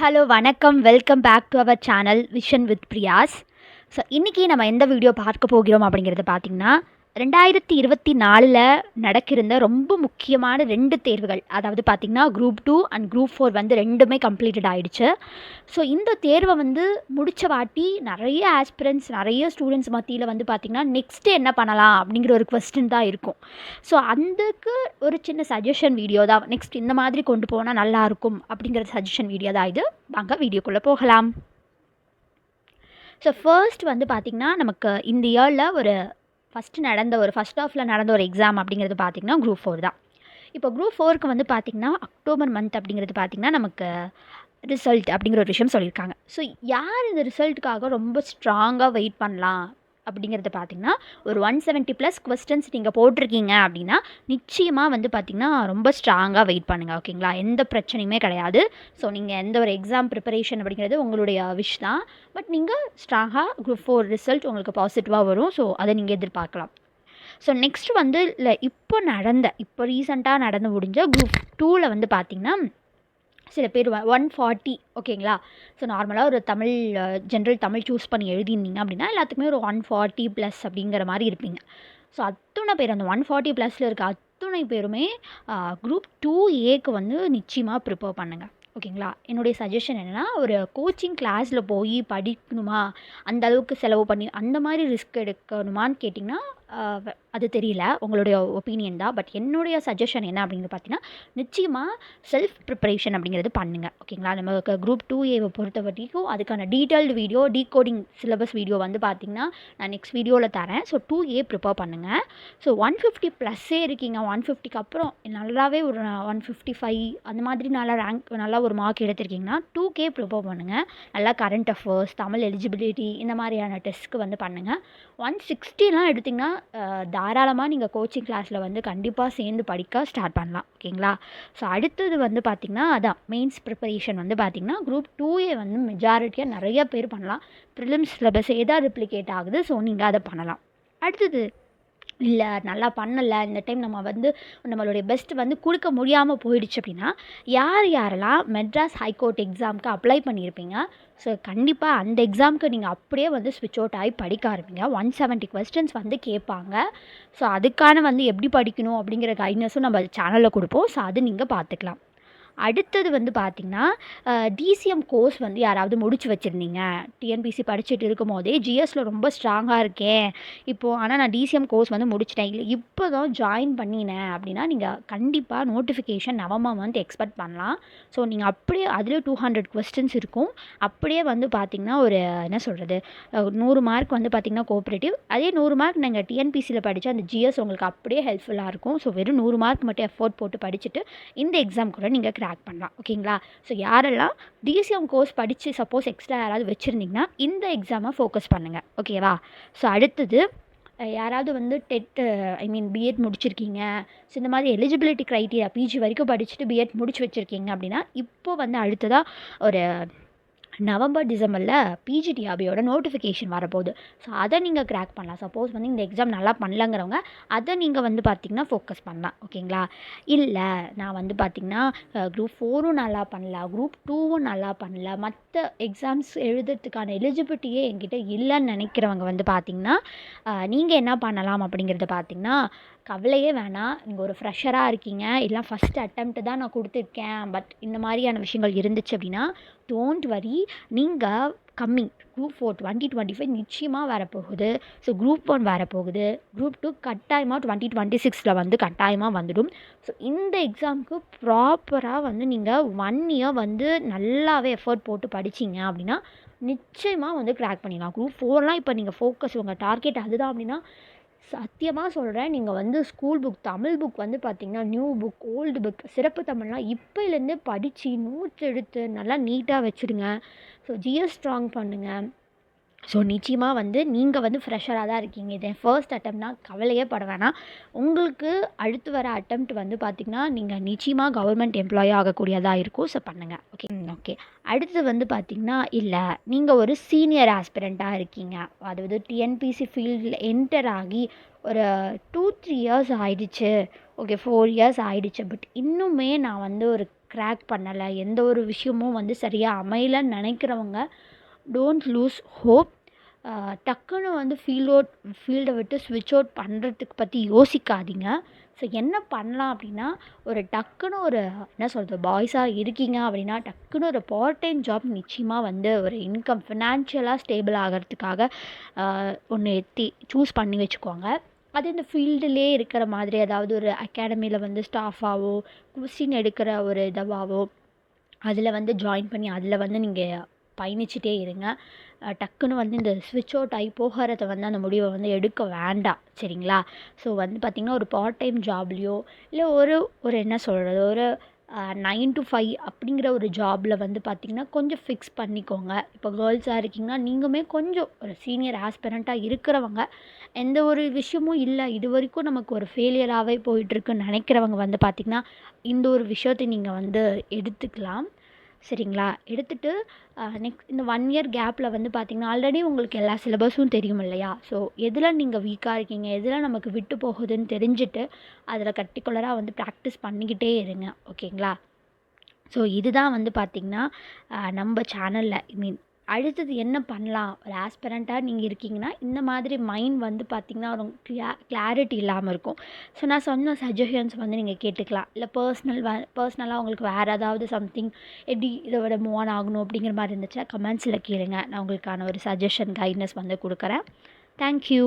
Hello வணக்கம். Welcome back to our channel vision with Priyas. So இன்றைக்கி நம்ம எந்த வீடியோ பார்க்க போகிறோம் அப்படிங்கிறத பார்த்திங்கன்னா 2024 நடக்கிருந்த ரொம்ப முக்கியமான 2 தேர்வுகள், அதாவது பார்த்திங்கன்னா குரூப் 2 அண்ட் குரூப் 4 வந்து ரெண்டுமே கம்ப்ளீட்டட் ஆகிடுச்சு. ஸோ இந்த தேர்வை வந்து முடித்த வாட்டி நிறைய ஆஸ்பிரன்ஸ், நிறைய ஸ்டூடெண்ட்ஸ் மத்தியில் வந்து பார்த்திங்கன்னா நெக்ஸ்ட்டு என்ன பண்ணலாம் அப்படிங்கிற ஒரு கொஸ்டின் தான் இருக்கும். ஸோ அதுக்கு ஒரு சின்ன சஜஷன் வீடியோ தான், நெக்ஸ்ட் இந்த மாதிரி கொண்டு போனால் நல்லாயிருக்கும் அப்படிங்கிற சஜஷன் வீடியோ தான் இது. வாங்க வீடியோக்குள்ளே போகலாம். ஸோ ஃபர்ஸ்ட் வந்து பார்த்திங்கன்னா நமக்கு இந்த இயரில் ஒரு ஃபஸ்ட் ஹாஃபில் நடந்த ஒரு எக்ஸாம் அப்படிங்கிறது பார்த்திங்கன்னா குரூப் 4 தான். இப்போ குரூப் 4க்கு வந்து பார்த்திங்கன்னா அக்டோபர் மந்த் அப்படிங்கிறது பார்த்திங்கன்னா நமக்கு ரிசல்ட் அப்படிங்கிற ஒரு விஷயம் சொல்லியிருக்காங்க. ஸோ யார் இந்த ரிசல்ட்டுக்காக ரொம்ப ஸ்ட்ராங்காக வெயிட் பண்ணலாம் அப்படிங்கிறத பார்த்திங்கன்னா, ஒரு 170+ கொஸ்டின்ஸ் நீங்கள் போட்டிருக்கீங்க அப்படின்னா நிச்சயமாக வந்து பார்த்திங்கன்னா ரொம்ப ஸ்ட்ராங்காக வெயிட் பண்ணுங்கள். ஓகேங்களா, எந்த பிரச்சனையுமே கிடையாது. ஸோ நீங்கள் எந்த ஒரு எக்ஸாம் ப்ரிப்பரேஷன் அப்படிங்கிறது உங்களுடைய விஷ் தான். பட் நீங்கள் ஸ்ட்ராங்காக குரூப் 4 ரிசல்ட் உங்களுக்கு பாசிட்டிவாக வரும். ஸோ அதை நீங்கள் எதிர்பார்க்கலாம். ஸோ நெக்ஸ்ட் வந்து இப்போ ரீசெண்டாக நடந்து முடிஞ்ச குரூப் 2ல் வந்து பார்த்திங்கன்னா சில பேர் 140, ஓகேங்களா. ஸோ நார்மலாக ஒரு ஜென்ரல் தமிழ் சூஸ் பண்ணி எழுதியிருந்தீங்க அப்படின்னா எல்லாத்துக்குமே ஒரு 140+ அப்படிங்கிற மாதிரி இருப்பீங்க. ஸோ அத்தனை பேர் அந்த 140+ இருக்க அத்தனை பேருமே குரூப் 2Aக்கு வந்து நிச்சயமாக ப்ரிப்பேர் பண்ணுங்கள். ஓகேங்களா, என்னுடைய சஜஷன் என்னென்னா, ஒரு கோச்சிங் கிளாஸில் போய் படிக்கணுமா, அந்த அளவுக்கு செலவு பண்ணி அந்த மாதிரி ரிஸ்க் எடுக்கணுமான்னு கேட்டிங்கன்னா அது தெரியல, உங்களுடைய ஒப்பீனியன் தான். பட் என்னுடைய சஜஷன் என்ன அப்படிங்கிறது பார்த்தீங்கன்னா, நிச்சயமாக செல்ஃப் ப்ரிப்பரேஷன் அப்படிங்கிறது பண்ணுங்கள். ஓகேங்களா, நமக்கு குரூப் 2Aவை பொறுத்த வரைக்கும் அதுக்கான detailed video, decoding syllabus video வந்து பார்த்திங்கன்னா நான் நெக்ஸ்ட் வீடியோவில் தரேன். ஸோ 2A ப்ரிப்பேர் பண்ணுங்கள். ஸோ 150+ஏ இருக்கீங்க, 150க்கு அப்புறம் நல்லாவே ஒரு 155 அந்த மாதிரி நல்லா ஒரு மார்க் எடுத்திருக்கீங்கன்னா 2K ப்ரிப்பேர் பண்ணுங்கள். நல்லா கரண்ட் அஃபேர்ஸ், தமிழ் எலிஜிபிலிட்டி இந்த மாதிரியான டெஸ்ட்டுக்கு வந்து பண்ணுங்கள். 160லாம் எடுத்திங்கன்னா தாராளமாக நீங்கள் கோச்சிங் கிளாஸில் வந்து கண்டிப்பாக சேர்ந்து படிக்க ஸ்டார்ட் பண்ணலாம். ஓகேங்களா. ஸோ அடுத்தது வந்து பார்த்திங்கன்னா அதான் மெயின்ஸ் ப்ரிப்பரேஷன் வந்து பார்த்திங்கன்னா குரூப் 2A வந்து மெஜாரிட்டியாக நிறைய பேர் பண்ணலாம். ப்ரிலிம்ஸ் சிலபஸ் எதாவது ரிப்ளிகேட் ஆகுது. ஸோ நீங்கள் அதை பண்ணலாம். அடுத்தது இல்லை நல்லா பண்ணலை, இந்த டைம் நம்ம வந்து நம்மளுடைய பெஸ்ட் வந்து கொடுக்க முடியாமல் போயிடுச்சு அப்படின்னா, யாரெல்லாம் மெட்ராஸ் ஹைகோர்ட் எக்ஸாமுக்கு அப்ளை பண்ணியிருப்பீங்க. ஸோ கண்டிப்பாக அந்த எக்ஸாமுக்கு நீங்கள் அப்படியே வந்து ஸ்விட்ச் அவுட் ஆகி படிக்க ஆரம்பிங்க. 170 கொஸ்டின்ஸ் வந்து கேட்பாங்க. ஸோ அதுக்கான வந்து எப்படி படிக்கணும் அப்படிங்கிற கைட்னஸும் நம்ம சேனலில் கொடுப்போம். ஸோ அது நீங்கள் பார்த்துக்கலாம். அடுத்தது வந்து பார்த்திங்கன்னா, டிசிஎம் கோர்ஸ் வந்து யாராவது முடிச்சு வச்சுருந்தீங்க, டிஎன்பிசி படிச்சுட்டு இருக்கும் போதே ஜிஎஸ்சில் ரொம்ப ஸ்ட்ராங்காக இருக்கேன் இப்போது, ஆனால் நான் டிசிஎம் கோர்ஸ் வந்து முடிச்சிட்டேன், இல்லை இப்போ தான் ஜாயின் பண்ணினேன் அப்படின்னா நீங்கள் கண்டிப்பாக நோட்டிஃபிகேஷன் நவம்பர் மந்த் எக்ஸ்பெக்ட் பண்ணலாம். ஸோ நீங்கள் அப்படியே அதில் 200 கொஸ்டின்ஸ் இருக்கும். அப்படியே வந்து பார்த்திங்கன்னா ஒரு என்ன சொல்கிறது, 100 மார்க் வந்து பார்த்திங்கன்னா கோஆப்ரேட்டிவ், அதே 100 மார்க் நீங்கள் டிஎன்பிசியில் படித்த அந்த ஜிஎஸ் உங்களுக்கு அப்படியே ஹெல்ப்ஃபுல்லாக இருக்கும். ஸோ வெறும் 100 மார்க் மட்டும் எஃபோர்ட் போட்டு படிச்சுட்டு இந்த எக்ஸாம் கூட நீங்கள் கிராக் பண்ணலாம். ஓகேங்களா. ஸோ யாரெல்லாம் டிசிஎம் கோர்ஸ் படித்து சப்போஸ் எக்ஸ்ட்ரா யாராவது வச்சுருந்தீங்கன்னா இந்த எக்ஸாமை ஃபோக்கஸ் பண்ணுங்கள். ஓகேவா. ஸோ அடுத்தது யாராவது வந்து பிஎட் முடிச்சிருக்கீங்க, ஸோ இந்த மாதிரி எலிஜிபிலிட்டி க்ரைட்டீரியா பிஜி வரைக்கும் படிச்சுட்டு பிஎட் முடிச்சு வச்சுருக்கீங்க அப்படின்னா இப்போ வந்து அடுத்ததாக ஒரு நவம்பர் டிசம்பரில் பிஜிடிஆபியோட நோட்டிஃபிகேஷன் வரப்போகுது. ஸோ அதை நீங்கள் கிராக் பண்ணலாம். சப்போஸ் வந்து இந்த எக்ஸாம் நல்லா பண்ணலங்கிறவங்க அதை நீங்கள் வந்து பார்த்திங்கன்னா ஃபோக்கஸ் பண்ணலாம். ஓகேங்களா. இல்லை நான் வந்து பார்த்திங்கன்னா குரூப் 4ம் நல்லா பண்ணல, குரூப் 2வும் நல்லா பண்ணல, மற்ற எக்ஸாம்ஸ் எழுதுறதுக்கான எலிஜிபிலிட்டியே என்கிட்ட இல்லைன்னு நினைக்கிறவங்க வந்து பார்த்திங்கன்னா நீங்கள் என்ன பண்ணலாம் அப்படிங்கிறத பார்த்திங்கன்னா, கவலையே வேணாம். நீங்கள் ஒரு ஃப்ரெஷராக இருக்கீங்க, இல்லை ஃபஸ்ட் அட்டெம்ப்ட் தான் நான் கொடுத்துருக்கேன், பட் இந்த மாதிரியான விஷயங்கள் இருந்துச்சு அப்படின்னா டோன்ட் வரி. நீங்கள் கம்மிங் குரூப் 4 2025 நிச்சயமாக வரப்போகுது. ஸோ குரூப் 1 வரப்போகுது. குரூப் 2 கட்டாயமாக 2026 வந்து கட்டாயமாக வந்துடும். ஸோ இந்த எக்ஸாமுக்கு ப்ராப்பராக வந்து நீங்கள் 1 இயர் வந்து நல்லாவே எஃபர்ட் போட்டு படிச்சிங்க அப்படின்னா நிச்சயமாக வந்து கிராக் பண்ணிடலாம். குரூப் 4லாம் இப்போ நீங்கள் ஃபோக்கஸ், உங்கள் டார்கெட் அதுதான் அப்படின்னா சத்தியமாக சொல்கிறேன், நீங்கள் வந்து ஸ்கூல் புக், தமிழ் புக் வந்து பார்த்திங்கன்னா நியூ புக், ஓல்டு புக், சிறப்பு தமிழ்லாம் இப்போலேருந்தே படித்து நோட்ஸ் எடுத்து நல்லா நீட்டாக வச்சுடுங்க. ஸோ ஜிஎஸ் ஸ்ட்ராங் பண்ணுங்கள். ஸோ நிச்சயமாக வந்து நீங்கள் வந்து ஃப்ரெஷராக தான் இருக்கீங்க, இது ஃபர்ஸ்ட் அட்டெம்ப்ட்னா கவலையே பட வேணாம். உங்களுக்கு அடுத்து வர அட்டெம்ப்ட் வந்து பார்த்திங்கன்னா நீங்கள் நிச்சயமாக கவர்மெண்ட் எம்ப்ளாயி ஆகக்கூடியதாக இருக்கும். ஸோ பண்ணுங்கள். ஓகே. அடுத்து வந்து பார்த்திங்கன்னா, இல்லை நீங்கள் ஒரு சீனியர் ஆஸ்பிரண்ட்டாக இருக்கீங்க, அதாவது டிஎன்பிசி ஃபீல்டில் என்டர் ஆகி ஒரு 2-3 இயர்ஸ் ஆயிடுச்சு, ஓகே 4 இயர்ஸ் ஆயிடுச்சு, பட் இன்னுமே நான் வந்து ஒரு கிராக் பண்ணலை, எந்த ஒரு விஷயமும் வந்து சரியாக அமையலைன்னு நினைக்கிறவங்க டோன்ட் லூஸ் ஹோப். டக்குன்னு வந்து ஃபீல்டை விட்டு ஸ்விட்ச் அவுட் பண்ணுறதுக்கு பற்றி யோசிக்காதீங்க. ஸோ என்ன பண்ணலாம் அப்படின்னா, ஒரு டக்குன்னு ஒரு என்ன சொல்கிறது, பாய்ஸாக இருக்கீங்க அப்படின்னா டக்குன்னு ஒரு பார்ட் டைம் ஜாப் நிச்சயமாக வந்து ஒரு இன்கம் ஃபினான்ஷியலாக ஸ்டேபிள் ஆகிறதுக்காக ஒன்று சூஸ் பண்ணி வச்சுக்கோங்க. அது இந்த ஃபீல்டுலே இருக்கிற மாதிரி ஏதாவது ஒரு அகாடமியில் வந்து ஸ்டாஃபாகவோ கொஸ்டின் எடுக்கிற ஒரு இதுவாகவோ அதில் வந்து ஜாயின் பண்ணி அதில் வந்து நீங்கள் பயணிச்சுட்டே இருங்க. டக்குன்னு வந்து இந்த ஸ்விட்ச் அவுட் ஆகி போகிறத வந்து அந்த முடிவை வந்து எடுக்க வேண்டாம், சரிங்களா? ஸோ வந்து பார்த்திங்கன்னா ஒரு பார்ட் டைம் ஜாப்லேயோ இல்லை ஒரு என்ன சொல்கிறது, ஒரு 9 to 5 அப்படிங்கிற ஒரு ஜாபில் வந்து பார்த்திங்கன்னா கொஞ்சம் ஃபிக்ஸ் பண்ணிக்கோங்க. இப்போ கேர்ள்ஸாக இருக்கீங்கன்னா நீங்களுமே கொஞ்சம் ஒரு சீனியர் ஆஸ்பிரண்ட்டாக இருக்கிறவங்க, எந்த ஒரு விஷயமும் இல்லை இது வரைக்கும் நமக்கு ஒரு ஃபெயிலியராகவே போயிட்டுருக்குன்னு நினைக்கிறவங்க வந்து பார்த்திங்கன்னா இந்த ஒரு விஷயத்தை நீங்கள் வந்து எடுத்துக்கலாம், சரிங்களா? எடுத்துகிட்டு நெக்ஸ்ட் இந்த 1 இயர் கேப்பில் வந்து பார்த்திங்கன்னா ஆல்ரெடி உங்களுக்கு எல்லா சிலபஸும் தெரியும் இல்லையா? ஸோ எதில் நீங்கள் வீக்காக இருக்கீங்க, எதில் நமக்கு விட்டு போகுதுன்னு தெரிஞ்சுட்டு அதில் பர்ட்டிகுலராக வந்து ப்ராக்டிஸ் பண்ணிக்கிட்டே இருங்க, ஓகேங்களா? ஸோ இதுதான் வந்து பார்த்திங்கன்னா நம்ம சேனலில் அடுத்தது என்ன பண்ணலாம், ஒரு ஆஸ்பிரண்ட்டாக நீங்கள் இருக்கீங்கன்னா இந்த மாதிரி மைண்ட் வந்து பார்த்திங்கன்னா ஒரு கிளாரிட்டி இல்லாமல் இருக்கும். ஸோ நான் சொன்ன சஜஷன்ஸ் வந்து நீங்கள் கேட்டுக்கலாம். இல்லை பர்சனலாக உங்களுக்கு வேறு ஏதாவது சம்திங் எப்படி இதை விட மூவ் ஆன் ஆகணும் அப்படிங்கிற மாதிரி இருந்துச்சுன்னா கமெண்ட்ஸில் கேளுங்க. நான் உங்களுக்கான ஒரு சஜஷன் கைட்னஸ் வந்து கொடுக்குறேன். தேங்க்யூ.